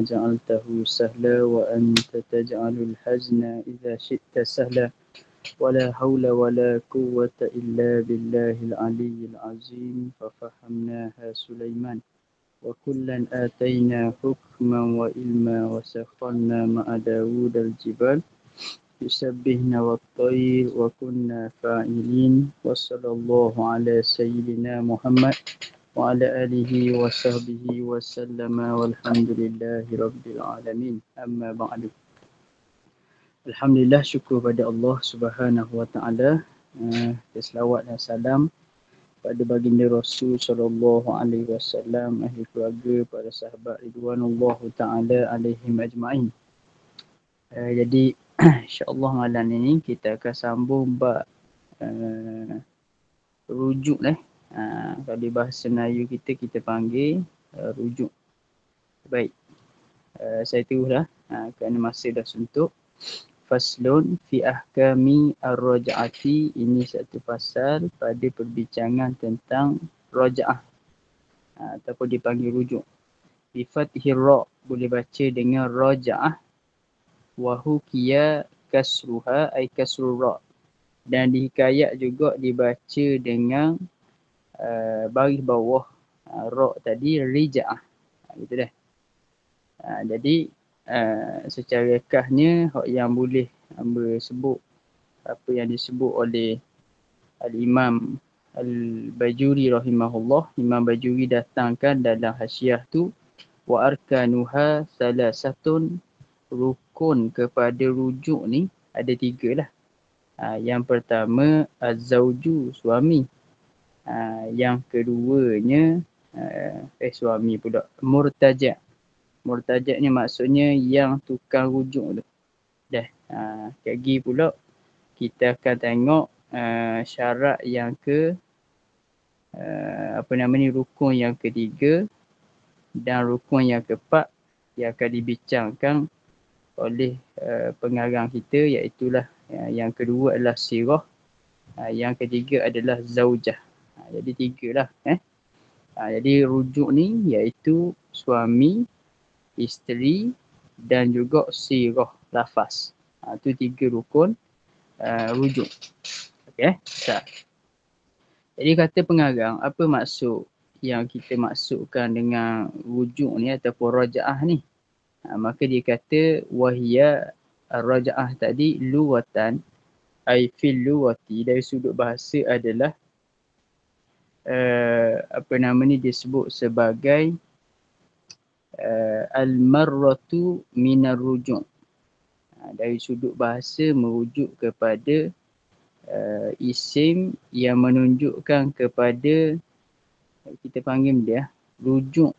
جعلته سهلا وأنت تجعل الحزن إذا شئت سهلا ولا حول ولا قوة إلا بالله العلي العظيم ففهمناها سليمان وكلا آتينا حكما وعلما وسخرنا مع داود الجبال يسبحن والطير وكنا فاعلين وصلى الله على سيدنا محمد وعلى آله وصحبه وسلم والحمد لله رب العالمين أما بعد. Alhamdulillah, syukur pada Allah Subhanahu wa taala. Selawat dan salam pada baginda Rasul sallallahu alaihi wasallam, ahli keluarga, para sahabat ridwanullah taala alaihim ajmain. Jadi insya-Allah malam ini kita akan sambung bab rujuk kalau di bahasa Melayu kita panggil rujuk. Baik. Saya teruslah kerana masa dah suntuk. Faslun fi ahkami ar-raj'ati, ini satu pasal pada perbincangan tentang raj'ah ataupun dipanggil rujuk. Bi fathir ra, boleh baca dengan raj'ah, wa hukiya kasruha ay kasrul ra, dan dihikayat juga dibaca dengan baris bawah ra tadi rija'ah. Gitu dah. Jadi secara kahnya yang boleh hamba sebut apa yang disebut oleh Al-Imam Al-Bajuri rahimahullah. Imam Bajuri datangkan dalam hasyiah tu, wa arkanuha salasatun, rukun kepada rujuk ni ada 3 lah. Yang pertama az-zawju, suami. Yang keduanya suami pula, murtaja'. Murtaja' ni maksudnya yang tukang rujuk tu. Dah. Lagi pula kita akan tengok syarat yang rukun yang ketiga dan rukun yang keempat yang akan dibincangkan oleh pengarang kita, iaitulah yang kedua adalah sirah, yang ketiga adalah zaujah. Jadi 3 lah. Jadi rujuk ni iaitu suami, isteri dan juga sirah, lafaz. Itu 3 rukun rujuk. Okey. Jadi kata pengarang, apa maksud yang kita maksudkan dengan rujuk ni ataupun raja'ah ni? Maka dia kata wahia raja'ah tadi luwatan ay fil luwati, dari sudut bahasa adalah disebut sebagai al-marratu minar rujuk. Dari sudut bahasa merujuk kepada isim yang menunjukkan kepada, kita panggil dia rujuk,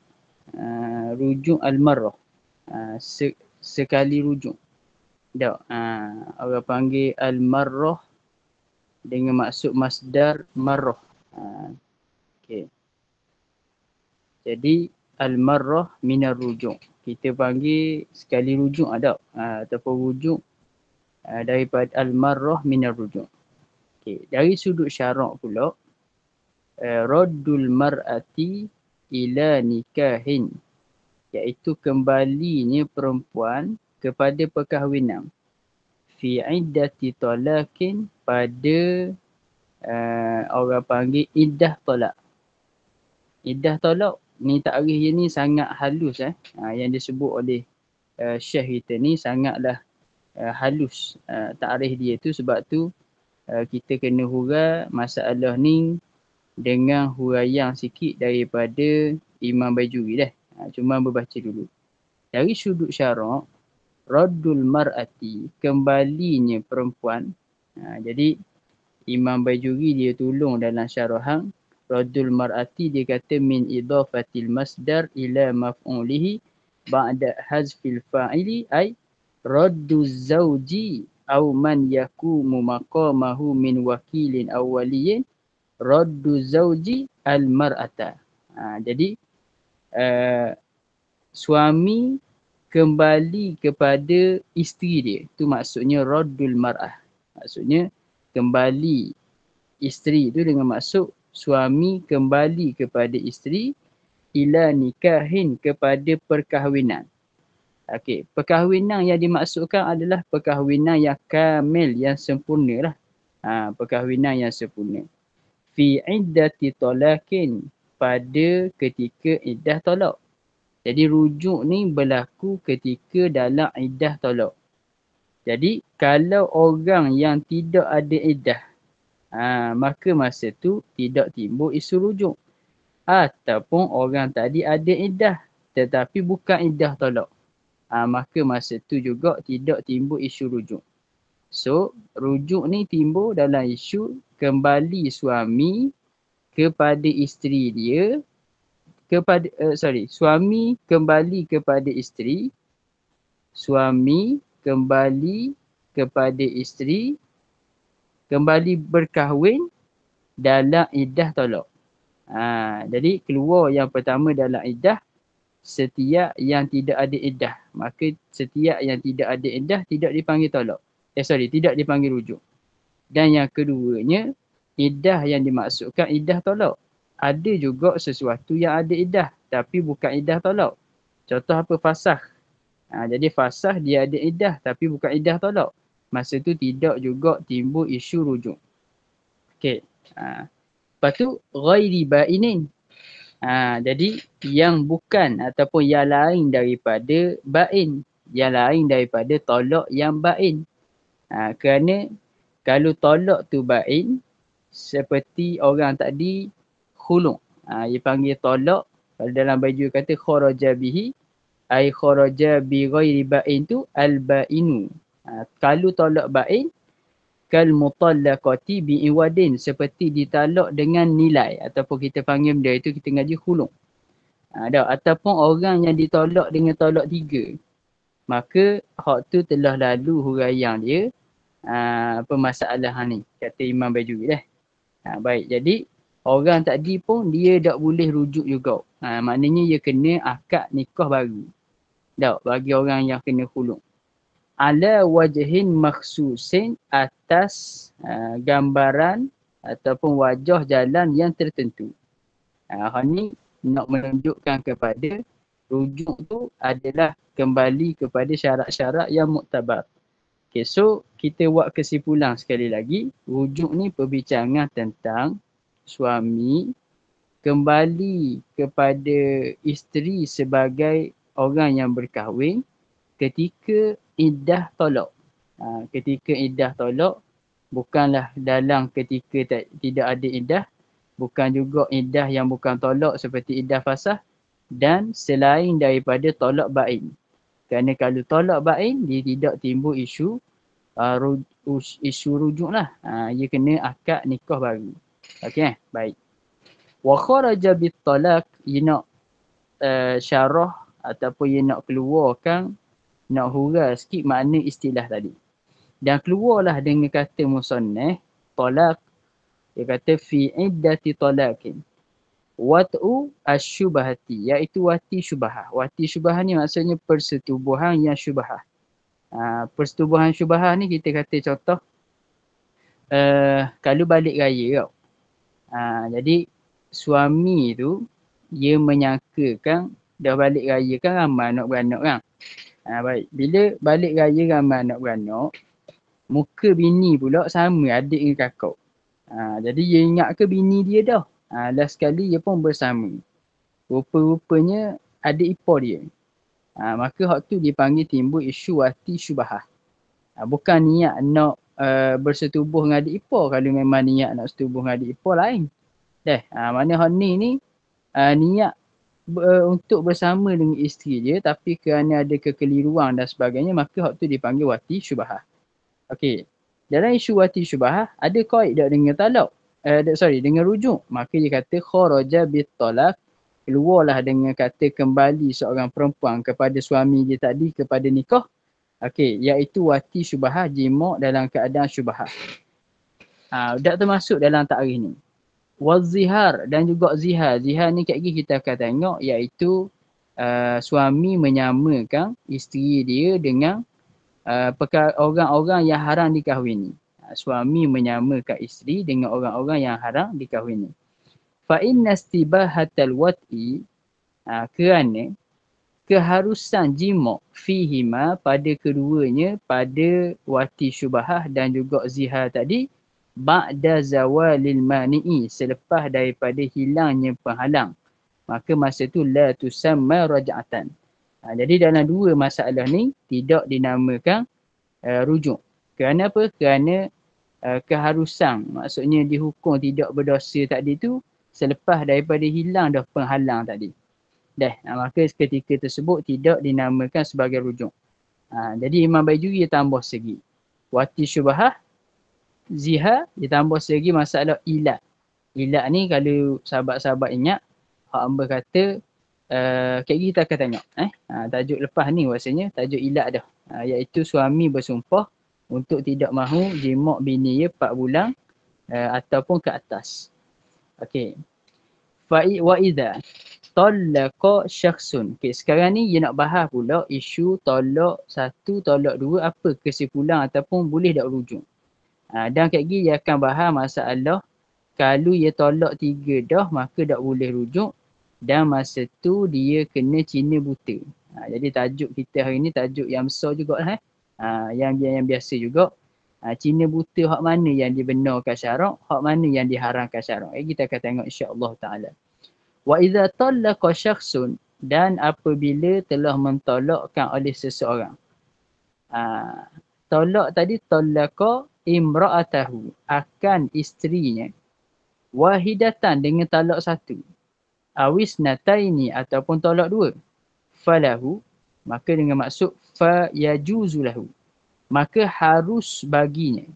rujuk al-marrah, sekali rujuk. Orang panggil al-marrah dengan maksud masdar marrah. Okey. Jadi al-marrah minar rujuk, kita panggil sekali rujuk ataupun rujuk daripada al-marrah minar rujuk. Okay. Dari sudut syarak pula, raddul mar'ati ila nikahin, iaitu kembalinya perempuan kepada perkahwinan, fi iddati talakin, pada orang panggil iddah talak. Iddah talak ni takrif dia ni sangat halus. Yang disebut oleh Syekh kita ni sangatlah halus takrif dia tu. Sebab tu kita kena hurai masalah ni dengan huraian sikit daripada Imam Bajuri dah. Cuma berbaca dulu. Dari sudut syarak, raddul mar'ati, kembalinya perempuan. Jadi Imam Bajuri dia tolong dalam syarahan raddul mar'ati, dia kata min idafatil masdar ila maf'ulihi ba'da hazfil fa'ili ay raddu zawji aw man yakumu maqamahu min wakilin aw waliyin raddu zawji al mar'ata. Jadi suami kembali kepada isteri dia, tu maksudnya raddul mar'ah. Maksudnya kembali isteri tu dengan maksud suami kembali kepada isteri ila nikahin, kepada perkahwinan. Okey, perkahwinan yang dimaksudkan adalah perkahwinan yang kamil, yang sempurna lah. Perkahwinan yang sempurna. Fi iddati talakin, pada ketika iddah tolak. Jadi rujuk ni berlaku ketika dalam iddah tolak. Jadi kalau orang yang tidak ada iddah, maka masa tu tidak timbul isu rujuk. Ataupun orang tadi ada iddah tetapi bukan iddah tolak. Maka masa tu juga tidak timbul isu rujuk. So, rujuk ni timbul dalam isu kembali suami kepada isteri dia, suami kembali kepada isteri, suami kembali kepada isteri, kembali berkahwin dalam iddah tolak. Jadi keluar yang pertama dalam iddah, setiap yang tidak ada iddah. Maka setiap yang tidak ada iddah tidak dipanggil tolak. Tidak dipanggil rujuk. Dan yang keduanya, iddah yang dimaksudkan iddah tolak. Ada juga sesuatu yang ada iddah tapi bukan iddah tolak. Contoh apa? Fasakh. Jadi fasakh dia ada iddah tapi bukan iddah tolak. Masa tu tidak juga timbul isu rujuk. Okey. Lepas tu ghairi ba'inin. Jadi yang bukan ataupun yang lain daripada ba'in. Yang lain daripada tolak yang ba'in. Kerana kalau tolak tu ba'in, seperti orang tadi khulu'. Dia panggil tolak. Kalau dalam baju kata kharaja bihi, ay kharaja bi ghairi ba'in tu al-ba'inu. Kalau tolak ba'in, kal mutallaqati bi iwadin, seperti ditalak dengan nilai ataupun kita panggil benda itu kita ngaji khulu'. Ataupun orang yang ditolak dengan tolak 3. Maka hak tu telah lalu huraian dia permasalahan ni, kata Imam Bajuri lah. Baik, jadi orang tadi pun dia tak boleh rujuk juga. Maknanya dia kena akad nikah baru. Tak, bagi orang yang kena khulu'. Ala wajhin makhsusin, atas gambaran ataupun wajah jalan yang tertentu. Hal ni nak menunjukkan kepada rujuk tu adalah kembali kepada syarat-syarat yang muktabar. Okay, so kita buat kesimpulan sekali lagi. Rujuk ni perbincangan tentang suami kembali kepada isteri sebagai orang yang berkahwin ketika iddah tolak. Ketika iddah tolak, bukanlah dalam ketika tidak ada iddah, bukan juga iddah yang bukan tolak seperti iddah fasakh, dan selain daripada tolak ba'in. Kerana kalau tolak ba'in, dia tidak timbul isu rujuk lah. Dia kena akad nikah baru. Okey, baik. Wa kharaja bit talaq, ia nak syarah ataupun ia nak keluarkan, nak hurai sikit makna istilah tadi. Dan keluarlah dengan kata musannaf talaq, dia kata fi iddati talaqin wat'u asyubahati, iaitu wati syubahah. Wati syubahah ni maksudnya persetubuhan yang syubahah. Persetubuhan syubahah ni kita kata contoh kalau balik raya tau. Jadi suami tu dia menyangkakan dah balik raya kan ramai anak beranak kan. Baik, bila balik raya ramai anak beranak, muka bini pula sama adik dengan kakak. Jadi dia ingat ke bini dia dah. Last sekali dia pun bersama. Rupa-rupanya adik ipar dia. Maka hak tu dipanggil timbul isu wati syubahah. Bukan niat nak bersetubuh dengan adik ipar. Kalau memang niat nak setubuh dengan adik ipar lain. Mana hak ni niat untuk bersama dengan isteri dia, tapi kerana ada kekeliruan dan sebagainya, maka hak tu dipanggil wati syubahah. Okey. Dalam isu wati syubahah, ada qaid tak dengan talak? Dengan rujuk. Maka dia kata kharaja bit talaq, keluarlah dengan kata kembali seorang perempuan kepada suami dia tadi kepada nikah. Okey, iaitu wati syubahah, jima' dalam keadaan syubahah. Tak termasuk dalam takrif ni. Wazihar, dan juga zihar. Zihar ni kat kita akan tengok, iaitu suami menyamakan isteri dia dengan orang-orang yang haram dikahwini. Suami menyamakan isteri dengan orang-orang yang haram dikahwini. Fa inna istibahatal wat'i, kerana keharusan jima' fihima pada keduanya, pada wati syubahah dan juga zihar tadi, ba'da zawalil mani'i, selepas daripada hilangnya penghalang. Maka masa tu la tusamma raj'atan. Jadi dalam dua masalah ni tidak dinamakan rujuk. Kerana apa? Kerana keharusan, maksudnya dihukum tidak berdosa tadi tu selepas daripada hilang dah penghalang tadi. Maka ketika tersebut tidak dinamakan sebagai rujuk. Jadi Imam Baijuri dia tambah segi. Wati syubahah, zihar, dia tambah segi masalah ilat. Ilat ni kalau sahabat-sahabat ingat, hak hamba kata, kita akan tengok. Tajuk lepas ni rasanya tajuk ilat dah. Iaitu suami bersumpah untuk tidak mahu jima' bini dia 4 bulan ataupun ke atas. Okey. Wa idza talaqa syakhsun. Okey, sekarang ni dia nak bahas pula isu tolak 1, tolak 2, apa kesimpulan ataupun boleh tak rujuk. Dan kat gini dia akan bahas masalah kalau dia tolak 3 dah maka tak boleh rujuk dan masa tu dia kena cina buta. Jadi tajuk kita hari ni tajuk yang besar jugalah. Yang biasa juga. Cina buta hak mana yang dibenarkan syarak, hak mana yang diharamkan syarak. Kita akan tengok insya-Allah taala. Wa idza talaqa syakhsun, dan apabila telah mentolakkan oleh seseorang. Tolak tadi talaqa imra'atahu, akan isterinya, wahidatan dengan talak 1. Awis nataini ataupun tolak 2. Falahu, maka dengan maksud fa yajuzu lahu, maka harus baginya.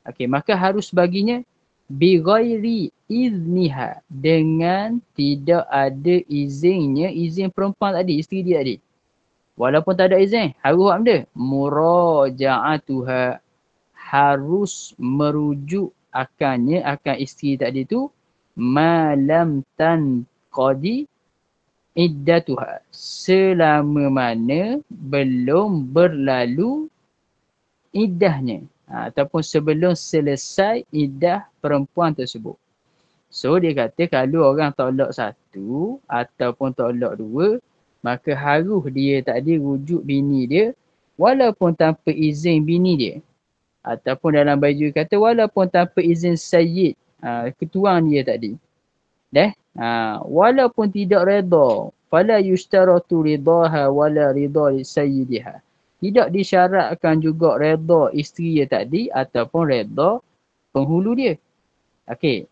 Okey, maka harus baginya bi ghairi izniha, dengan tidak ada izinnya, izin perempuan tadi, isteri dia tadi. Walaupun tak ada izin, harus buat benda muraja'atuha, harus merujuk akannya, akan isteri tadi tu, malam tanqadi iddatuha, selama mana belum berlalu iddahnya, ataupun sebelum selesai iddah perempuan tersebut. So dia kata kalau orang tolak 1 ataupun tolak 2, maka harus dia tadi rujuk bini dia walaupun tanpa izin bini dia. Ataupun dalam baju kata walaupun tanpa izin sayyid, ketuan dia tadi. Walaupun tidak redha, fala yushtaratu ridaha wala ridha li sayyidiha. Tidak disyaratkan juga redha isteri dia tadi ataupun redha penghulu dia. Okey.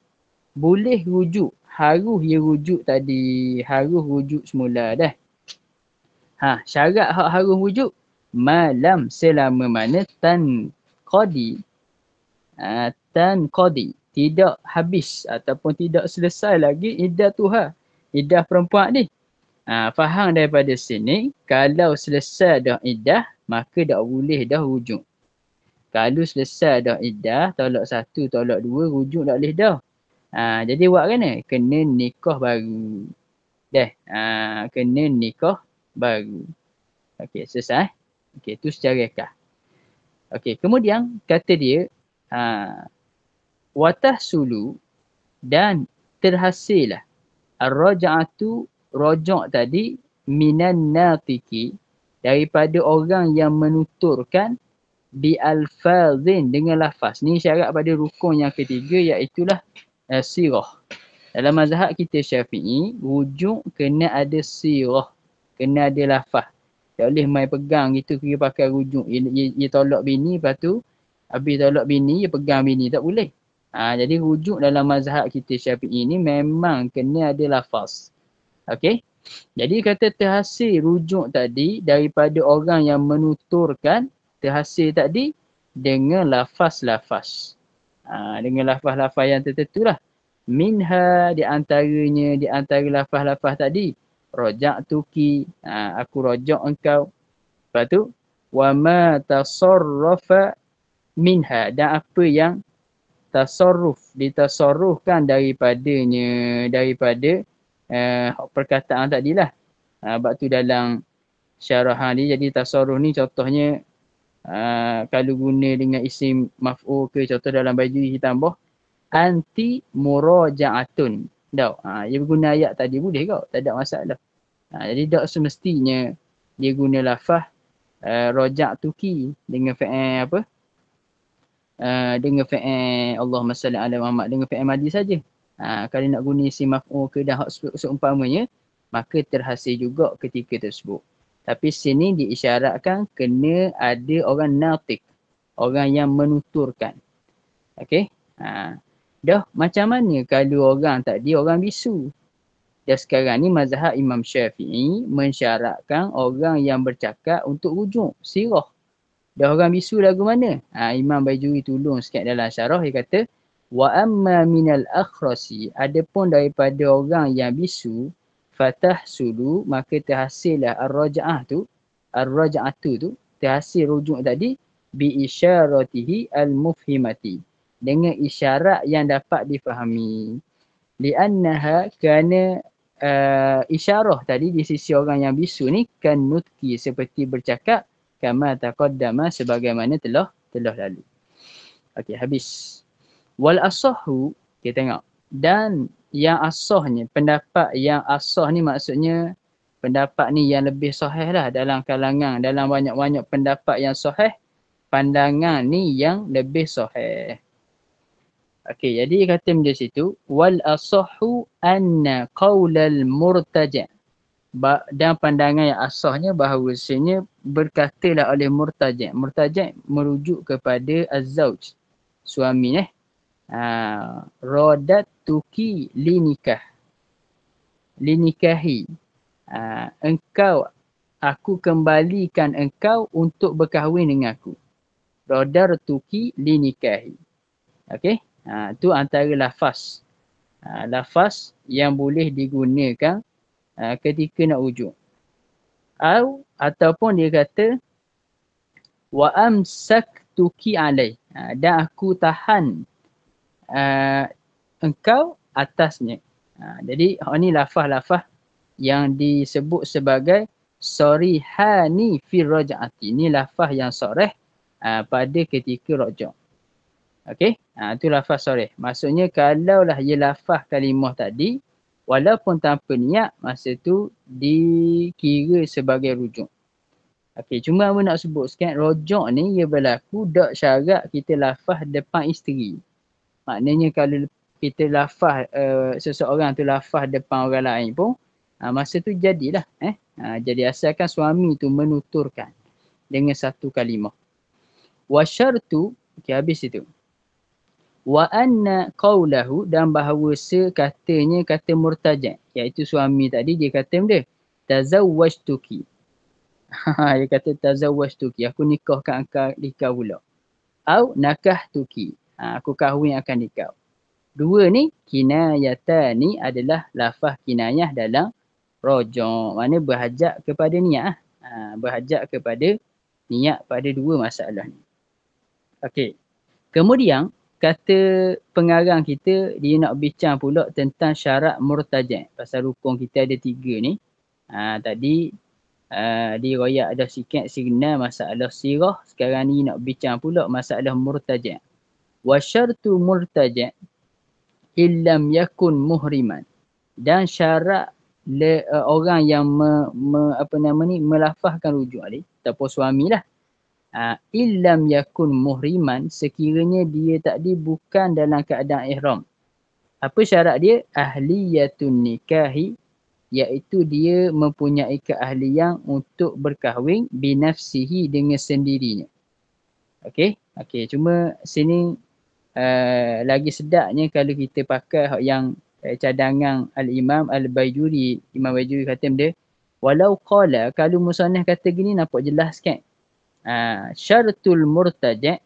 Boleh rujuk, harus dia rujuk tadi, harus rujuk semula dah. Syarat hak harus rujuk malam, selama mana tanqadi, tidak habis ataupun tidak selesai lagi iddah tuha, iddah perempuan ni. Faham daripada sini, kalau selesai dah iddah, maka tak boleh dah rujuk. Kalau selesai dah iddah, tolak 1, tolak 2, rujuk tak boleh dah. Jadi buat kena? Kena nikah baru. Kena nikah baru. Okey, selesai. Okey, tu secara kah. Okey, kemudian kata dia, watahsulu, dan terhasillah ar-raj'atu, rajak tadi, minan natiki, daripada orang yang menuturkan bi alfazin, dengan lafaz. Ni syarat pada rukun yang ketiga, iaitulah sirah. Dalam mazhab kita Syafi'i, rujuk kena ada sirah, kena ada lafaz. Tak boleh main pegang gitu kira pakai rujuk. Ia tolak bini, lepas tu habis tolak bini, ia pegang bini, tak boleh. Jadi rujuk dalam mazhab kita Syafi'i ni memang kena ada lafaz. Okey. Jadi kata terhasil rujuk tadi daripada orang yang menuturkan, terhasil tadi dengan lafaz-lafaz. Dengan lafaz-lafaz yang tertentu lah. Minha, di antara lafaz-lafaz tadi, raja'tuki, aku rajak engkau. Lepas tu, wa ma tasarrafa minha, dan apa yang tasarruf, ditasarrufkan daripadanya, daripada perkataan tadilah. Sebab tu dalam syarahan ni, jadi tasarruf ni contohnya kalau guna dengan isim maf'ul ke, contoh dalam baju ditambah anti muraja'atun. Dia guna ayat tadi boleh kau, tak ada masalah. Jadi tak semestinya dia guna lafaz rojak tuki dengan fa'il apa? Dengan fa'il Allahumma salli ala Muhammad dengan fa'il madi saja. Kalau nak guna isim maf'ul ke dan hak seumpamanya, maka terhasil juga ketika tersebut. Tapi sini diisyaratkan kena ada orang natik, orang yang menuturkan. Okey. Dah macam mana kalau orang tadi orang bisu? Dan sekarang ni mazhab Imam Syafi'i mensyaratkan orang yang bercakap untuk rujuk sirah. Dah orang bisu lagu mana? Imam Baijuri tolong sikit dalam syarah, dia kata wa amma minal akhrasi, adapun daripada orang yang bisu, fatah sulu, maka terhasillah ar-raja'ah tu, ar-raja'atu tu, terhasil rujuk tadi bi isyaratihi al-mufhimati, dengan isyarat yang dapat difahami. Li'annaha kerana isyarah tadi di sisi orang yang bisu ni kan nutki, seperti bercakap, kama taqaddama, sebagaimana telah lalu. Okey, habis. Wal asahhu, kita tengok. Dan yang asahnya, pendapat yang asah ni maksudnya pendapat ni yang lebih sahih lah dalam kalangan, dalam banyak-banyak pendapat yang sahih, pandangan ni yang lebih sahih. Okey, jadi kata di situ wal asahhu anna qaulal murtaja', dan pandangan yang asahnya bahawasanya berkatalah oleh murtaja'. Murtaja' merujuk kepada az-zauj, suami radat tuki linikahi, engkau, aku kembalikan engkau untuk berkahwin dengan aku. Radar tuki linikahi. Okey, tu antara lafaz. Lafaz yang boleh digunakan ketika nak rujuk. Ataupun dia kata wa amsaktuki alai, dan aku tahan engkau atasnya. Jadi ni lafaz-lafaz yang disebut sebagai sarihani fi raj'ati. Ini lafaz yang sarih pada ketika rajak. Okey, itu lafaz sarih. Maksudnya kalaulah ia lafaz kalimah tadi, walaupun tanpa niat, masa tu dikira sebagai rujuk. Okey, cuma aku nak sebut sikit, rujuk ni ia berlaku tak syarat kita lafaz depan isteri. Maknanya kalau kita lafaz seseorang tu lafaz depan orang lain pun, masa tu jadilah. Jadi asalkan suami tu menuturkan dengan satu kalimah. Wa syartu, okey, habis itu. Wa anna qawlahu, dan bahawa katanya kata murtaja', iaitu suami tadi dia kata dia tazawwajtuki. Dia kata tazawwajtuki, aku nikahkan engkau pula. Au nakahtuki, aku kahwin akan nikah. Dua ni kinayatani, adalah lafaz kinayah dalam rajak, makna berhajat kepada niat. Berhajat kepada niat pada dua masalah ni. Okey. Kemudian kata pengarang kita, dia nak bincang pula tentang syarat murtaja'. Pasal rukun kita ada 3 ni. Tadi diriwayat dah sikit signal masalah sirah. Sekarang ni nak bincang pula masalah murtaja'. Wa syartu murtaja' illam yakun muhriman. Dan syarat orang yang melafazkan rujuk ni, ataupun suamilah, illam yakun muhriman, sekiranya dia tadi bukan dalam keadaan ihram. Apa syarat dia? Ahliyatun nikahi, iaitu dia mempunyai keahlian untuk berkahwin binafsihi, dengan sendirinya. Okey, cuma sini lagi sedapnya kalau kita pakai yang cadangan Al-Imam Al-Baijuri. Imam Baijuri kata dia, walau qala, kalau musannaf kata gini nampak jelas kan. Syaratul murtaja',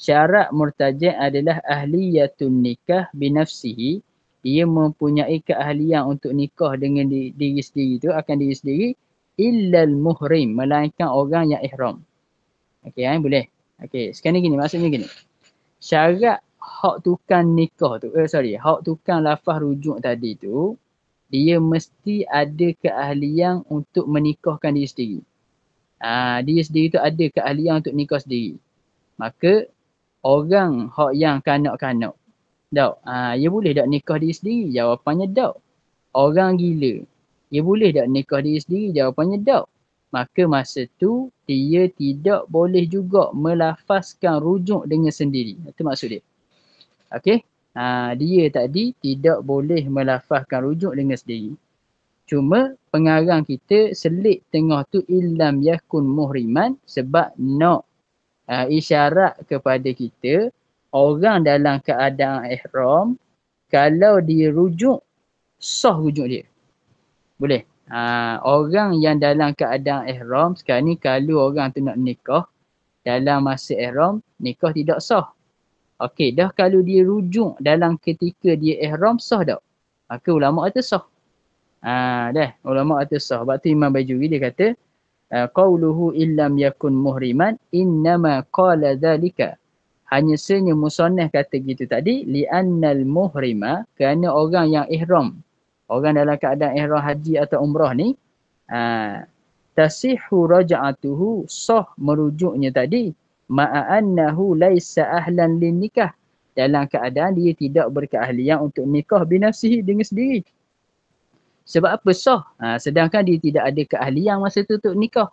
syarat murtaja' adalah ahliyatun nikah binafsihi, dia mempunyai keahlian untuk nikah dengan diri sendiri tu, akan diri sendiri, illal muhrim, melainkan orang yang ihram. Okey, boleh. Okey, sekarang gini, maksudnya gini. Syarat hak tukang nikah tu, hak tukang lafaz rujuk tadi tu, dia mesti ada keahlian untuk menikahkan diri sendiri. Dia sendiri tu ada keahlian untuk nikah sendiri. Maka orang hak yang kanak-kanak, tak, dia boleh tak nikah diri sendiri? Jawapannya tak. Orang gila, Dia boleh tak nikah diri sendiri? Jawapannya tak. Maka masa tu dia tidak boleh juga melafazkan rujuk dengan sendiri. Itu maksud dia. Okey. Dia tadi tidak boleh melafazkan rujuk dengan sendiri. Cuma pengarang kita selit tengah tu illam yakun muhriman sebab nak isyarat kepada kita orang dalam keadaan ihram kalau dia rujuk sah rujuk dia. Boleh. Orang yang dalam keadaan ihram sekarang ni kalau orang tu nak nikah dalam masa ihram nikah tidak sah. Okey, dah kalau dia rujuk dalam ketika dia ihram sah tak? Maka ulama kata sah. Dah ulama kata sah. Sebab tu Imam Bajuri dia kata qauluhu illam yakun muhriman innama qala dhalika. Hanya senya musannaf kata gitu tadi li'annal muhrima kerana orang yang ihram. Orang dalam keadaan ihram haji atau umrah ni tasihhu raja'atuhu sah merujuknya tadi ma'annahu laisa ahlan lin nikah dalam keadaan dia tidak berkeahlian untuk nikah binafsihi dengan sendiri. Sebab apa sah? Sedangkan dia tidak ada keahlian masa tu untuk nikah.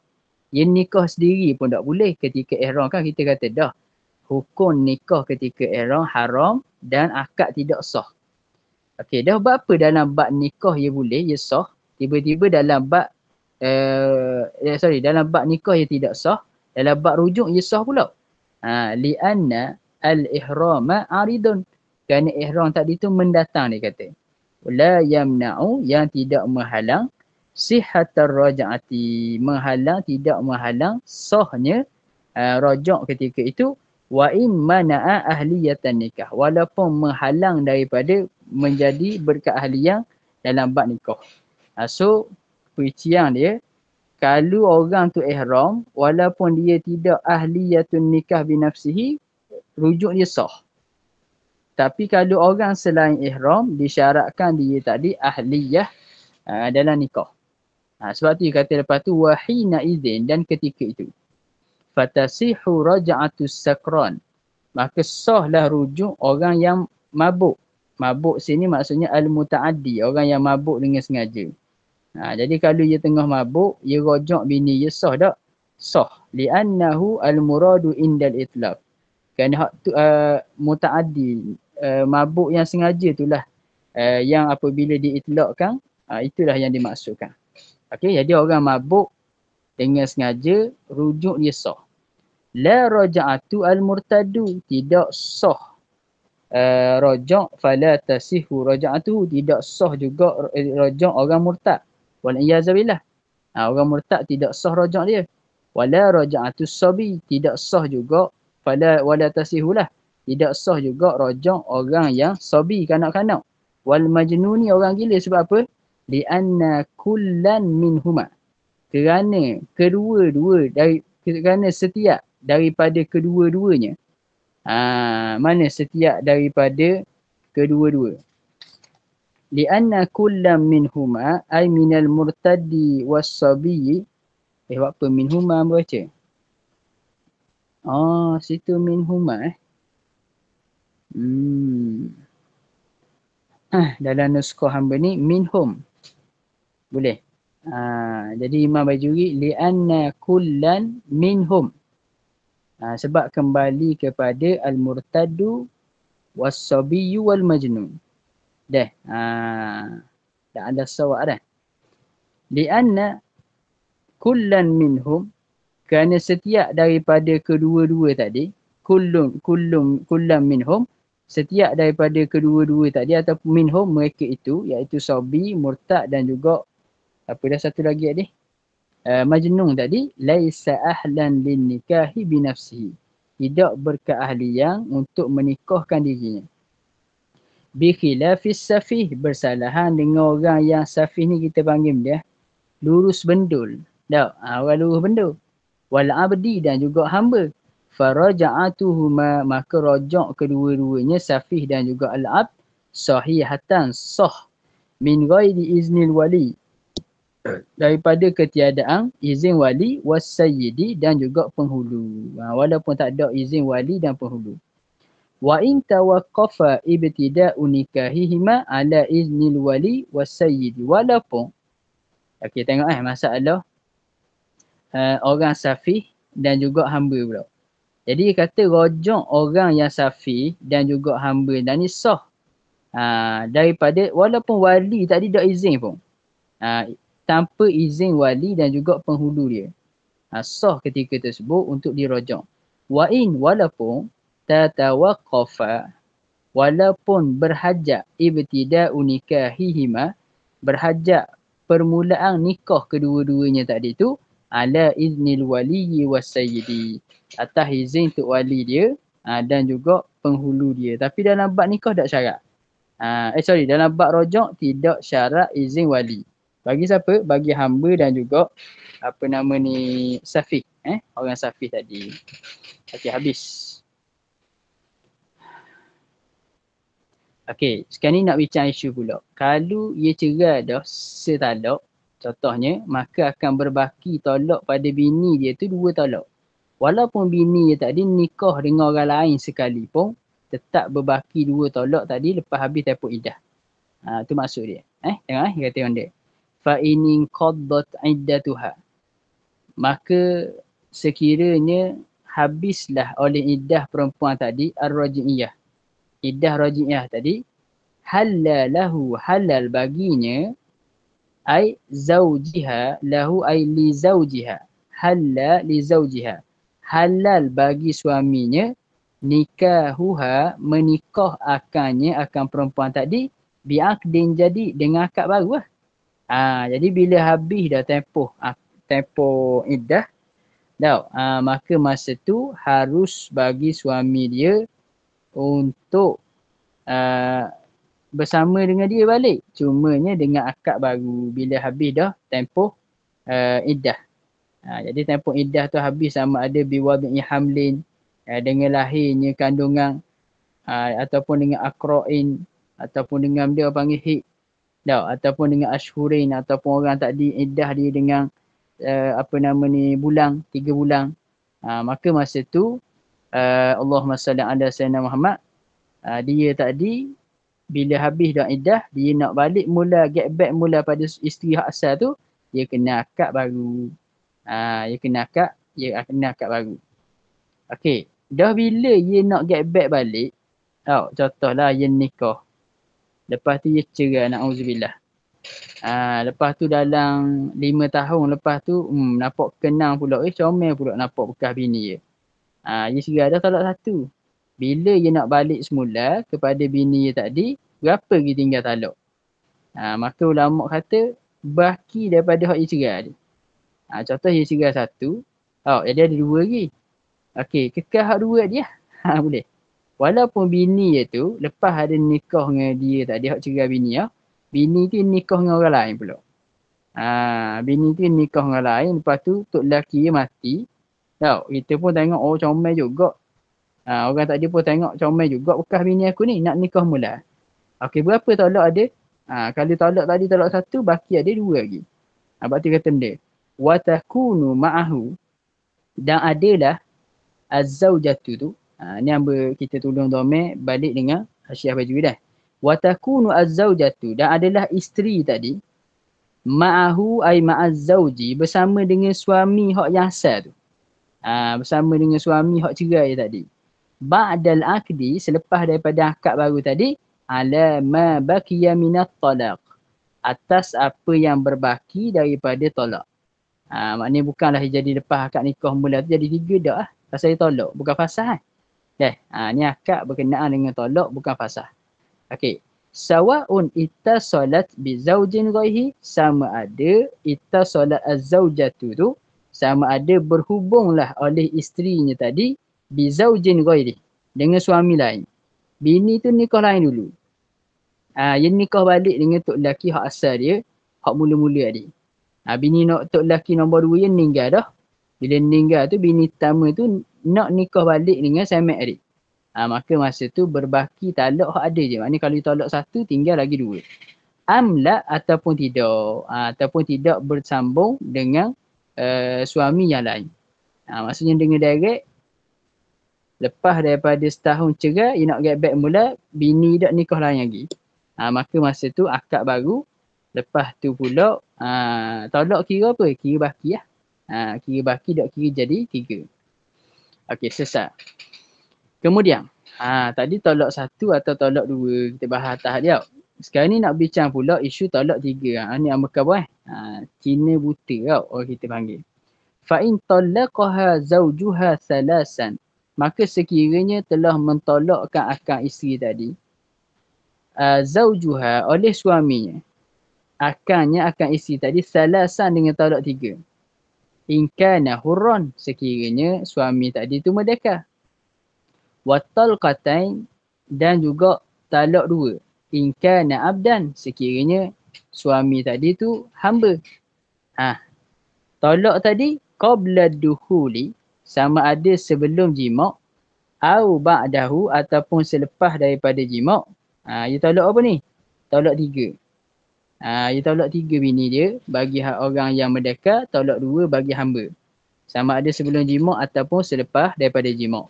Dia nikah sendiri pun tak boleh ketika ihram kan kita kata dah. Hukum nikah ketika ihram haram dan akad tidak sah. Okey, dah bab apa dalam bab nikah dia boleh, dia sah. Tiba-tiba dalam bab dalam bab nikah dia tidak sah. Dalam bab rujuk dia sah pula. Li'anna al-ihrama aridun. Kerana ihram tadi tu mendatang dia kata. La yamna'u yang tidak menghalang sihhatar raja'ati menghalang tidak menghalang sahnya rajak ketika itu wa in mana'a ahliyatan nikah walaupun menghalang daripada menjadi berkeahlian dalam bab nikah. So perincian dia kalau orang tu ihram walaupun dia tidak ahliyatun nikah binafsihi rujuk dia sah. Tapi kalau orang selain ihram disyaratkan dia tadi ahliyah dalam nikah. Sebab tu dia kata lepas tu wahina izin dan ketika itu fatasihu raja'atus sakran maka sahlah rujuk orang yang mabuk. Mabuk sini maksudnya al-muta'addi, orang yang mabuk dengan sengaja. Jadi kalau dia tengah mabuk, dia rajak bini dia sah tak? Sah. Li'annahu al-muradu indal itlaq. Kerana hak tu muta'addi, mabuk yang sengaja itulah yang apabila diitlakkan, itulah yang dimaksudkan. Okey, jadi orang mabuk dengan sengaja, rujuk dia sah. La raja'atu al-murtadu, tidak sah rajak fala tasihu raja'atuhu, tidak sah juga rajak orang murtad. Wal iyazabillah. Orang murtad tidak sah rajak dia. Wala raja'atus sabi, tidak sah juga wala tasihulah. Tidak sah juga rajak orang yang sabi, kanak-kanak. Wal majnuni, orang gila. Sebab apa? Li'anna kullan minhuma. Kerana kerana setiap daripada kedua-duanya. Mana setiap daripada kedua-dua? Li'anna kullam minhuma ay minal murtaddi was-sabiyyi. Apa minhuma baca? Situ minhuma dalam nuskah hamba ni minhum. Boleh. Jadi Imam Bajuri li'anna kullan minhum. Sebab kembali kepada al-murtaddu was-sabiyyu wal majnun. Dah. Dah ada sawak dah. Li'anna kullan minhum, kerana setiap daripada kedua-dua tadi, kullam minhum, setiap daripada kedua-dua tadi atau minhum mereka itu, iaitu sabi, murtad dan juga apa dah satu lagi tadi? Majnun tadi, laisa ahlan lin nikahi binafsihi. Tidak berkeahlian untuk menikahkan dirinya. Bi khilafis safih, bersalahan dengan orang yang safih ni kita panggil dia lurus bendul. Tak, orang lurus bendul. Wal abdi, dan juga hamba. Faraja'atuhuma, maka rajak kedua-duanya safih dan juga al-abd sahihatan, sah min ghairi iznil wali, daripada ketiadaan izin wali was-sayyidi, dan juga penghulu. Walaupun tak ada izin wali dan penghulu. Wa in tawaqqafa ibtida'u nikahihima ala iznil wali was-sayyidi, walaupun Okey, tengok masalah orang safih dan juga hamba pula. Jadi dia kata rojok orang yang safih dan juga hamba dan ni sah daripada walaupun wali tadi dah izin pun. Tanpa izin wali dan juga penghulu dia. Sah ketika tersebut untuk dirojok. Wa in walaupun tatawaqqafa walaupun berhajat ibtida'u nikahihima berhajat permulaan nikah kedua-duanya tadi tu ala iznil waliyyi wasayyidi atas izin tok wali dia dan juga penghulu dia. Tapi dalam bab nikah tak syarat. Dalam bab rojak tidak syarat izin wali. Bagi siapa? Bagi hamba dan juga safih. Orang safih tadi. Okey, habis. Okey, sekarang ni nak bincang isu pula. Kalau ia cerai dah setalak, contohnya, maka akan berbaki tolak pada bini dia tu 2 tolak. Walaupun bini dia tadi nikah dengan orang lain sekalipun, tetap berbaki 2 tolak tadi lepas habis tempoh iddah. Tu maksud dia. Tengok dia kata orang dia. Fa in qaddat iddatuha. Maka sekiranya habislah oleh iddah perempuan tadi ar-raj'iyah. Iddah raj'iyah tadi halalahu halal baginya ai zaujiha lahu ai li zaujiha halal li zaujiha halal bagi suaminya nikahuha menikah akannya akan perempuan tadi biaqdin jadi dengan akad baru lah. Jadi bila habis dah tempoh iddah dah maka masa tu harus bagi suami dia untuk bersama dengan dia balik. Cumanya dengan akad baru bila habis dah tempoh iddah. Jadi tempoh iddah tu habis sama ada biwad'i hamlin dengan lahirnya kandungan ataupun dengan akra'in ataupun dengan dia panggil hid ataupun dengan ashhurin ataupun orang tadi iddah dia dengan bulan 3 bulan. Maka masa tu Allahumma salli ala sayyidina Muhammad dia tadi bila habis dah iddah dia nak balik mula get back mula pada isteri hak asal tu dia kena akad baru. Dia kena akad baru. Okey, dah bila dia nak get back balik contohlah dia nikah lepas tu dia cerai na'udzubillah. Lepas tu dalam 5 tahun lepas tu nampak kenang pula comel pula nampak bekas bini dia. Dia cerai dah talak 1. Bila dia nak balik semula kepada bini dia tadi, berapa dia tinggal talak? Maka ulama kata, baki daripada hak dia cerai dia. Contoh dia cerai 1, jadi ada 2 lagi. Okey, kekal hak 2 dia. Boleh. Walaupun bini dia tu, lepas ada nikah dengan dia tadi, hak cerai bini bini tu nikah dengan orang lain pula. Bini tu nikah dengan orang lain, lepas tu tok lelaki dia mati. Kita pun tengok, comel juga. Orang tak dia pun tengok comel juga bekas bini aku ni nak nikah mula. Okey, berapa tolak ada? Kalau tolak tadi tolak 1, baki ada 2 lagi. Sebab tu kata dia. Wa takunu ma'ahu dan adalah az-zaujatu tu. Ni hamba kita tolong domain balik dengan Hasyiah baju dah. Wa takunu az-zaujatu dan adalah isteri tadi ma'ahu ay ma'az-zauji bersama dengan suami hak yang asal tu. Bersama dengan suami hak cerai tadi. Ba'dal akdi selepas daripada akad baru tadi ala ma baqiya minat talaq atas apa yang berbaki daripada talak. Maknanya bukanlah jadi lepas akad nikah mula tu jadi 3 dah pasal dia tolak bukan fasah ni akad berkenaan dengan tolak bukan fasah. Okey, sawaun ittasalat bi zaujin ghaihi sama ada ittasalat az-zaujatu tu sama ada berhubunglah oleh isterinya tadi bi zaujin ghairi dengan suami lain. Bini tu nikah lain dulu. Dia nikah balik dengan tok lelaki hak asal dia, hak mula-mula tadi. Bini tok lelaki nombor 2 dia meninggal dah. Bila meninggal tu bini pertama tu nak nikah balik dengan samak dia. Maka masa tu berbaki talak hak ada je. Maknanya kalau ditolak 1 tinggal lagi 2. Amla ataupun tidak bersambung dengan suami yang lain. Maksudnya dengan direct lepas daripada setahun cerai, dia nak get back mula, bini dah nikah lain lagi. Maka masa tu akad baru Lepas tu pula tolak kira apa? Kira baki lah. Kira baki dok kira jadi 3. Okey, selesai. Kemudian, tadi tolak 1 atau tolak 2 kita bahas atas dia. Sekarang ni nak bincang pula isu tolak 3. Ni apa khabar Cina buta tau orang kita panggil. Fa in talaqaha zawjuha salasan. Maka sekiranya telah mentolakkan akan isteri tadi, zawjuha oleh suaminya, akan isteri tadi salasan dengan tolak 3. In kana hurran, sekiranya suami tadi tu merdeka. Wa talqatain, dan juga talak 2. In kana abdan, sekiranya suami tadi tu hamba. Tolak tadi qabla dukhuli, sama ada sebelum jima' au ba'dahu, ataupun selepas daripada jima'. Dia tolak apa ni? Tolak 3. Dia tolak 3 bini dia bagi orang yang merdeka, tolak 2 bagi hamba. Sama ada sebelum jima' ataupun selepas daripada jima'.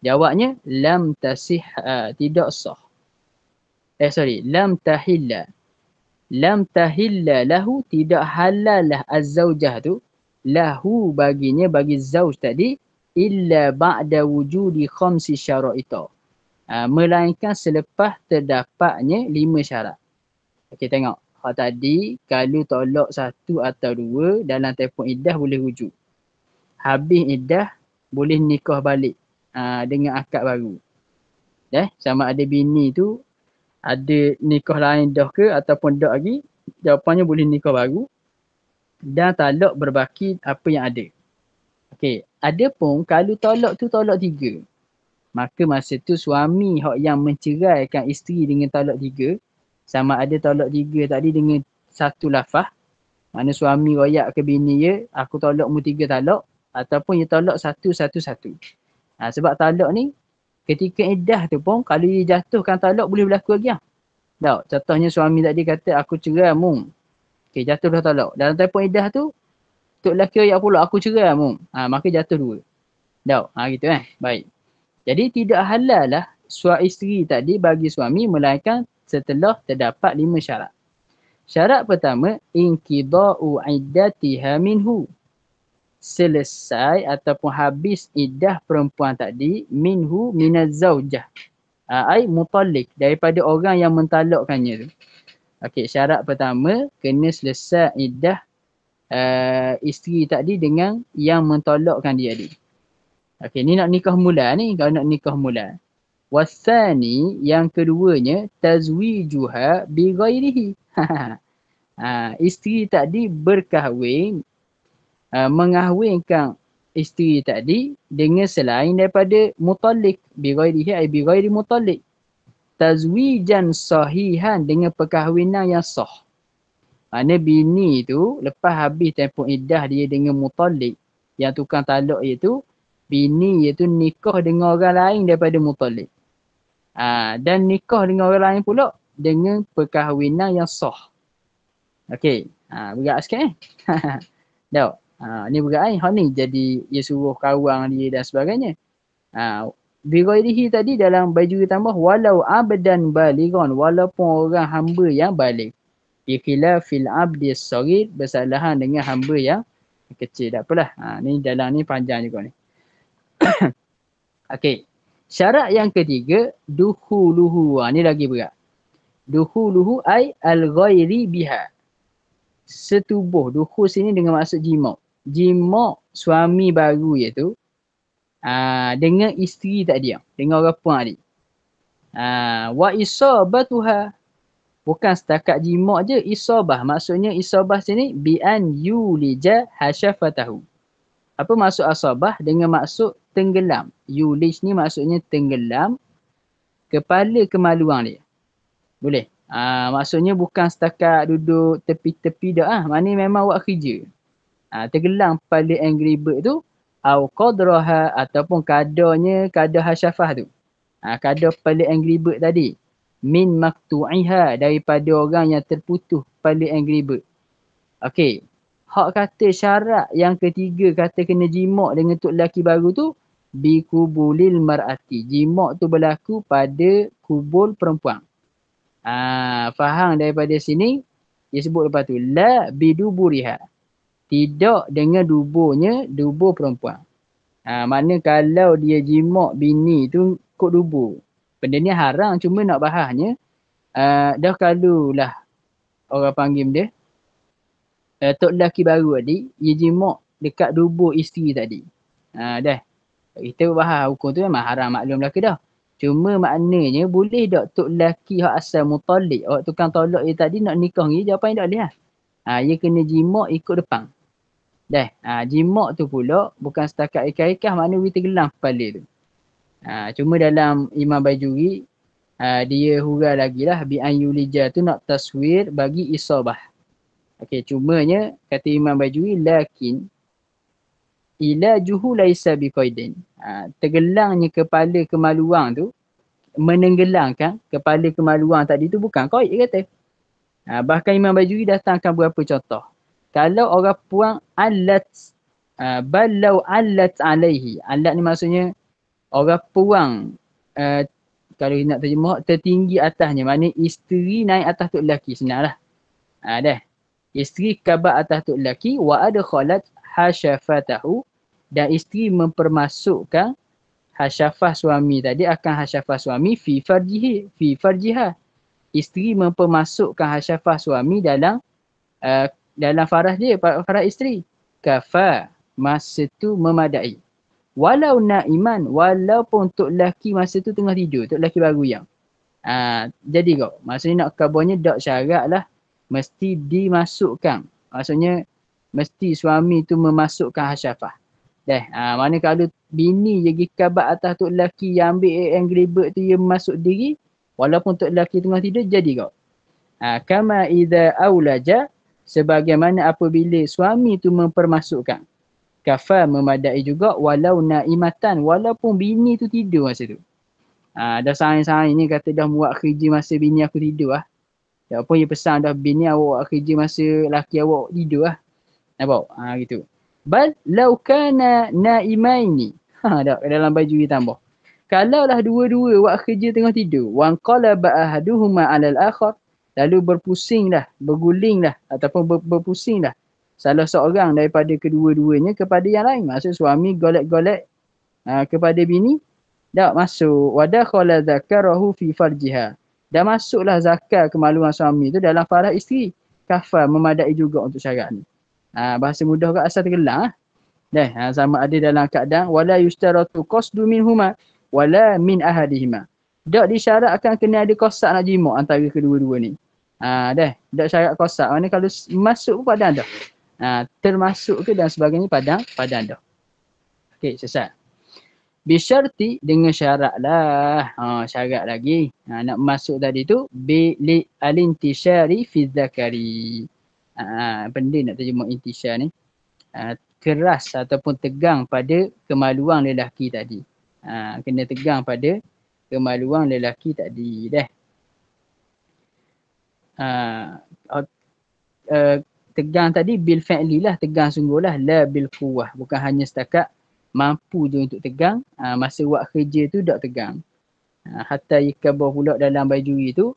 Jawabnya lam tasih, tidak sah. Lam tahilla. Lam tahilla lahu, tidak halal lah az-zawjah tu lahu baginya, bagi zauj tadi, illa ba'da wujudi khamsi syara'ita. Melainkan selepas terdapatnya 5 syarat. Okey, tengok. Tadi kalau tolak 1 atau 2 dalam tempoh iddah boleh rujuk. Habis iddah boleh nikah balik dengan akad baru. Sama ada bini tu ada nikah lain dah ke ataupun tak lagi, jawapannya boleh nikah baru. Dan talak berbaki apa yang ada. Okey, adapun kalau tolak tu tolak 3, maka masa tu suami yang menceraikan isteri dengan tolak 3, sama ada tolak 3 tadi dengan satu lafaz, mana suami royak ke bini dia, aku tolak mu 3 talak, ataupun dia tolak satu-satu. Sebab talak ni ketika iddah tu pun kalau dia jatuhkan talak boleh berlaku lagi. Tak, contohnya suami tadi kata aku cerai mu. Okey, jatuh dah talak. Dalam tempoh iddah tu, tok lelaki royak pula aku cerai mu. Maka jatuh 2. Tak, gitu Baik. Jadi tidak halal lah isteri tadi bagi suami melainkan setelah terdapat 5 syarat. Syarat pertama, inqida'u iddatiha minhu. Selesai ataupun habis iddah perempuan tadi minhu minaz zaujah. Ai mutallik, daripada orang yang mentalakkannya tu. Okey, syarat pertama kena selesai iddah isteri tadi dengan yang mentolakkan dia ni. Okey, ni nak nikah mula ni, kalau nak nikah mula. Wasani, yang keduanya, tazwijuha bi ghairihi. Isteri tadi berkahwin, mengahwinkan isteri tadi dengan selain daripada mutallik. Bi ghairihi ay bi ghairi mutallik. Tazwijan sahihan, dengan perkahwinan yang sah. Mana bini tu lepas habis tempoh iddah dia dengan mutallik, yang tukang talak iaitu, bini iaitu nikah dengan orang lain daripada mutallik. Dan nikah dengan orang lain pula dengan perkahwinan yang sah. Okey, berat sikit Tak. Ni berat ni jadi dia suruh kawang dia dan sebagainya. Bighairihi tadi dalam baju tambah walau abdan balighan, walaupun orang hamba yang baligh. Bi khilafil abdi as-saghir, bersalahan dengan hamba yang kecil. Tak apalah. Ni dalam ni panjang juga ni. Okey. Syarat yang ketiga, dukhuluhu. Ni lagi berat. Dukhuluhu ay al-ghairi biha. Setubuh. Dukhul sini dengan maksud jima'. Jima' suami baru iaitu dengan isteri tak dia, dengan orang puan tadi. Wa isabatuha, bukan setakat jima' je, isabah. Maksudnya isabah sini bi an yulija hasyafatahu. Apa maksud asabah? Dengan maksud tenggelam. Yulij ni maksudnya tenggelam kepala kemaluan dia. Boleh? Maksudnya bukan setakat duduk tepi-tepi dah. Maknanya memang buat kerja. Tenggelam kepala angry bird tu, au qadraha, ataupun kadar hasyafah tu. Kadar kepala angry bird tadi. Min maktu'iha, daripada orang yang terputus kepala angry bird. Okey. Hak kata syarat yang ketiga kata kena jima' dengan tok lelaki baru tu, bi kubulil mar'ati. Jima' tu berlaku pada kubul perempuan. Faham daripada sini, dia sebut lepas tu la biduburiha, tidak dengan dubur perempuan. Mana kalau dia jimak bini tu kod dubur, benda ni haram, cuma nak bahasnya dah kalulah orang panggil dia tok lelaki baru tadi dia jimak dekat dubur isteri tadi. Dah kita bahas hukum tu memang haram maklum lelaki dah. Cuma maknanya boleh tak tok lelaki hak asal mutalik, orang tukang tolak dia tadi nak nikah ni, jawapan tak boleh lah. Dia kena jimak ikut depan. Dah, jimak tu pula bukan setakat ikat-ikat, makna we tergelam kepala tu. Cuma dalam Imam Bajuri dia hurah lagi lah bi an yulija tu nak taswir bagi isabah. Okey, cumanya kata Imam Bajuri lakin ila juhu laisa biqaidin. Tergelangnya kepala kemaluan tu, menenggelangkan kepala kemaluan tadi tu bukan qaid dia kata. Bahkan Imam Bajuri datangkan beberapa contoh. Kalau orang puang alat balau alat alaihi. Alat ni maksudnya orang puang kalau nak terjemah tertinggi atasnya, maknanya isteri naik atas tok lelaki, senanglah. Dah. Isteri kabar atas tok lelaki wa adkhalat hasyafatahu, dan isteri mempermasukkan hasyafah suami tadi akan hasyafah suami fi farjiha. Isteri mempermasukkan hasyafah suami dalam faraj dia, faraj isteri. Kafa, masa tu memadai. Walau naiman, walaupun tok lelaki masa tu tengah tidur, tok lelaki baru yang. Jadi kau, maksudnya nak kabarnya tak syarat lah mesti dimasukkan. Maksudnya mesti suami tu memasukkan hasyafah. Dah, mana kalau bini je pergi kabar atas tok lelaki yang ambil yang gelibet tu dia masuk diri, walaupun tok lelaki tengah tidur, jadi kau. Kama idza aulaja, sebagaimana apabila suami tu mempermasukkan. Kafa, memadai juga walau naimatan, walaupun bini tu tidur masa tu. Dah saing-saing ni kata dah buat kerja masa bini aku tidur lah. Dah pun dia pesan dah bini awak kerja masa laki awak tidur lah. Nampak? Gitu. Bal law kana naimaini. Dah dalam baju dia tambah. Kalaulah dua-dua buat kerja tengah tidur, wan qalaba ahaduhuma 'ala al-akhar, lalu berpusinglah, bergulinglah ataupun berpusinglah salah seorang daripada kedua-duanya kepada yang lain. Maksud suami golek-golek kepada bini, dak masuk wadakhala dzakarahu fi farjiha. Dan masuklah zakar kemaluan suami tu dalam farah isteri. Kafa, memadai juga untuk syarat ni. Bahasa mudah kat asal tergelang. Dah, sama ada dalam keadaan wala yustaratu qasdu minhuma wala min ahadihima. Tak disyaratkan kena ada qasad nak jimak antara kedua-dua ni. Dah, tak syarat qasad. Mana kalau masuk pun padan dah. Termasuk ke dan sebagainya padan dah. Okey, selesai. Bisyarti, dengan syarat lah. Syarat lagi. Nak masuk tadi tu bi alintisyari fi dzakari. Benda nak terjemah intisyar ni. Keras ataupun tegang pada kemaluan lelaki tadi. Kena tegang pada kemaluan lelaki tadi. Dah. Tegang tadi bil fi'li lah, tegang sungguh lah. La bil quwwah. Bukan hanya setakat mampu je untuk tegang, masa buat kerja tu tak tegang. Hatta ikabah pula dalam baju itu,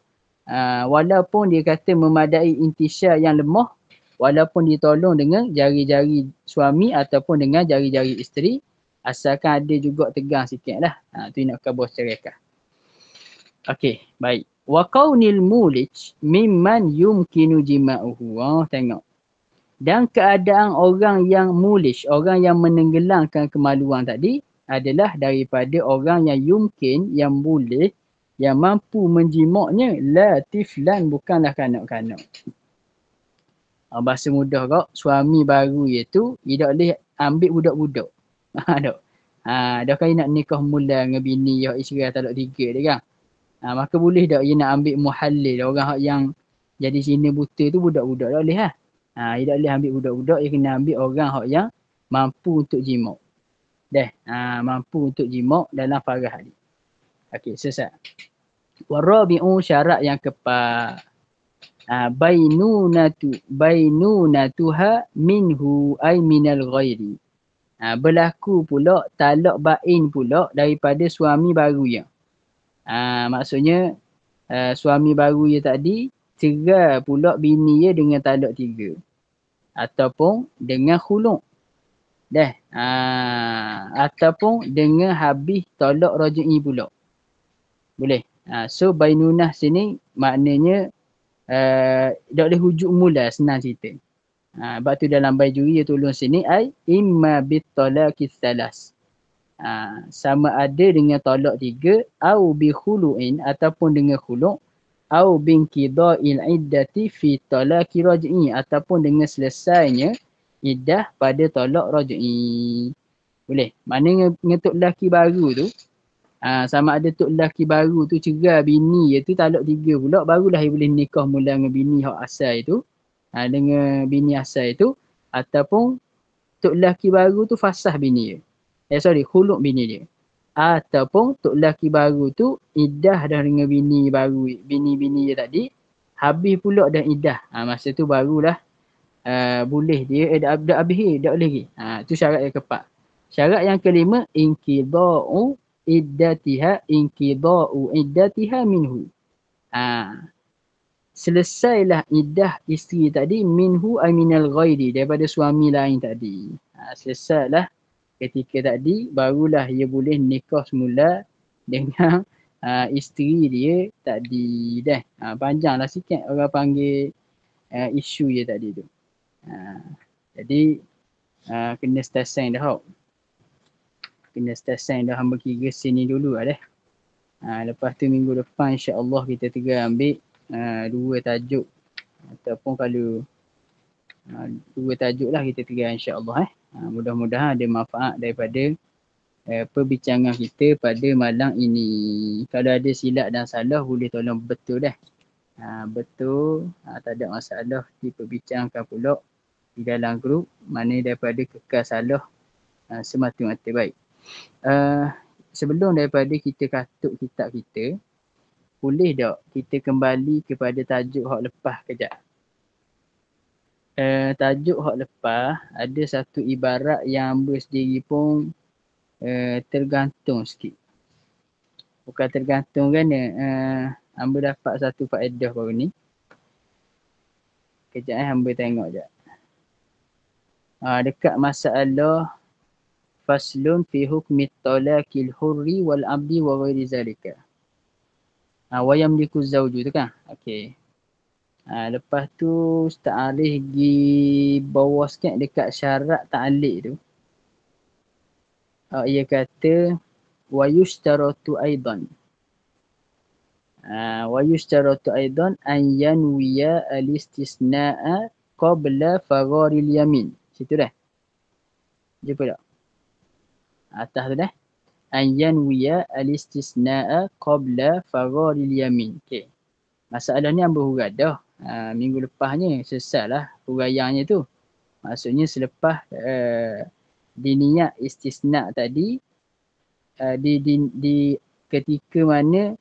walaupun dia kata memadai intisyar yang lemah, walaupun ditolong dengan jari-jari suami ataupun dengan jari-jari isteri, asalkan ada juga tegang sikit lah. Tu nak kabah cerakah. Okey, baik. Wa qaunil mulij mimman yumkinu jima'uhu. Tengok. Dan keadaan orang yang mulish, orang yang menenggelangkan kemaluan tadi adalah daripada orang yang yumkin, yang boleh, yang mampu menjimaknya. La tiflan, bukanlah kanak-kanak. Bahasa mudah kau, suami baru iaitu dia tak boleh ambil budak-budak. Dah kali nak nikah mula dengan bini yang isteri talak 3 dia kan. Maka boleh tak dia nak ambil muhallil, orang yang jadi Cina buta tu budak-budak tak boleh lah. Dia tak boleh ambil budak-budak, dia kena ambil orang yang mampu untuk jimak. Dah, mampu untuk jimak dalam farah ni. Okey, selesai. Warabi'u, syarat yang keempat. Bainunatuha minhu ay minal ghairi. Berlaku pula talak bain pula daripada suami baru yang. Maksudnya suami baru dia tadi cerai pula bini dia dengan talak 3 ataupun dengan khuluk. Dah. Ataupun dengan habis tolak raj'i pula. Boleh. So bainunah sini maknanya tak boleh hujuk mula, senang cerita. Sebab tu dalam Bajuri dia tolong sini ai imma bit talaqis salas. Sama ada dengan tolak 3 au bi khulu'in ataupun dengan khulu' au bin qida'il iddati fi talaqi raj'i ataupun dengan selesainya iddah pada tolak raj'i. Boleh. Maknanya dengan tok lelaki baru tu, sama ada tok lelaki baru tu cerai bini dia tu talak 3 pula, barulah dia boleh nikah mula dengan bini hak asal tu. Dengan bini asal tu, ataupun tok lelaki baru tu fasah bini dia. Khuluk bini dia. Ataupun tok lelaki baru tu iddah dah dengan bini baru, bini-bini dia tadi, habis pula dah iddah. Masa tu barulah boleh dia dah habis dah boleh lagi. Tu syarat yang keempat. Syarat yang kelima inqida'u iddatiha minhu. Selesailah iddah isteri tadi minhu ay minal ghairi, daripada suami lain tadi. Selesailah ketika tadi barulah ia boleh nikah semula dengan isteri dia tadi dah. Panjanglah sikit orang panggil isu dia tadi tu. Jadi kena stesen dah. Kena stesen dah, hamba kira sini dulu lah dah. Lepas tu minggu depan insya-Allah kita tengah ambil 2 tajuk ataupun kalau 2 tajuk lah kita tengah insya-Allah. Mudah-mudahan ada manfaat daripada perbincangan kita pada malam ini. Kalau ada silap dan salah boleh tolong betul dah. Betul, tak ada masalah diperbincangkan pula di dalam grup, mana daripada kekal salah semata-mata baik. Sebelum daripada kita katuk kitab kita, boleh tak kita kembali kepada tajuk hak lepas kejap? Tajuk hak lepas ada satu ibarat yang hamba sendiri pun tergantung sikit. Bukan tergantung kan, hamba dapat satu faedah baru ni. Kejap hamba tengok je. Dekat masalah faslun fi hukmi talaqil hurri wal abdi wa ghairi zalika. Wa yamliku zawju tu kan? Okey. Lepas tu Ustaz Arif pergi bawah sikit dekat syarat ta'liq tu. Ia kata wa yushtaratu aidan. Wa yushtaratu aidan an yanwiya al-istisna'a qabla fagharil yamin. Situ dah. Jumpa tak? Atas tu dah. An yanwiya al-istisna'a qabla fagharil yamin. Okey. Masalah ni hamba hurai dah. Minggu lepasnya sesatlah huraiannya tu. Maksudnya selepas diniat istisna tadi, di ketika mana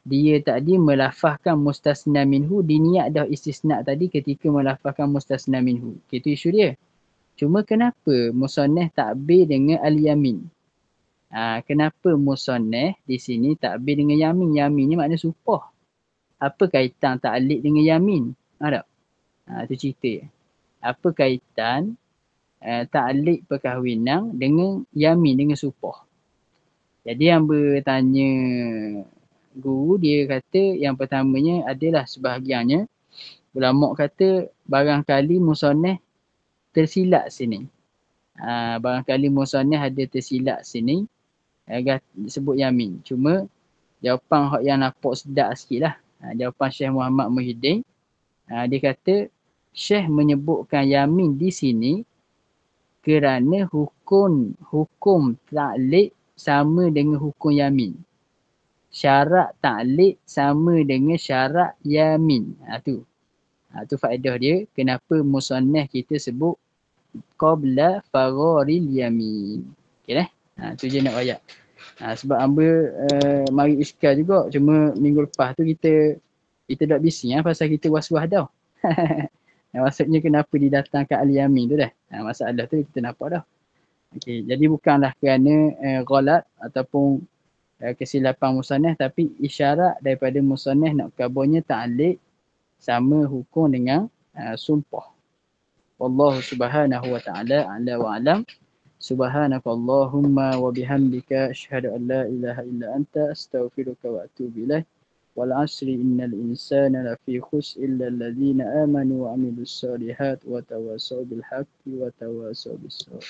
dia tadi melafazkan mustasna minhu, diniat dah istisna tadi ketika melafazkan mustasna minhu. Itu isu dia. Cuma kenapa musannaf takbir dengan al-yamin? Kenapa musannaf di sini takbir dengan yamin? Yamin ni makna sumpah. Apa kaitan ta'liq dengan yamin? Tak? Tu cerita. Apa kaitan ta'liq perkahwinan dengan yamin, dengan sumpah? Jadi hamba tanya guru, dia kata yang pertamanya adalah sebahagiannya ulama kata barangkali musannaf tersilap sini. Barangkali musannaf ada tersilap sini sebut yamin. Cuma jawapan hak yang nampak sedap sikit lah. Jawapan Syekh Muhammad Muhyiddin, dia kata Syekh menyebutkan yamin di sini kerana hukum ta'liq sama dengan hukum yamin. Syarat ta'liq sama dengan syarat yamin. Tu faedah dia kenapa musannaf kita sebut qabla fagharil yamin. Okey dah. Tu je nak ayat. Sebab hamba mari iskal juga, cuma minggu lepas tu kita dah bising pasal kita was-was dah. Maksudnya kenapa didatangkan al-yamin tu dah. Masalah tu kita nampak dah. Okey, jadi bukanlah kerana ghalat ataupun kesilapan musannaf, tapi isyarat daripada musannaf nak kabarnya ta'liq sama hukum dengan sumpah. Wallahu subhanahu wa ta'ala a'la wa a'lam. Subhanakallahumma wa bihamdika asyhadu an la ilaha illa anta astaghfiruka wa atubu ilaik. Wal 'asri innal insana lafi khusr illa alladhina amanu wa 'amilus solihat wa tawassaw bil haqqi wa tawassaw bis sabr.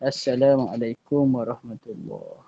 Assalamualaikum warahmatullahi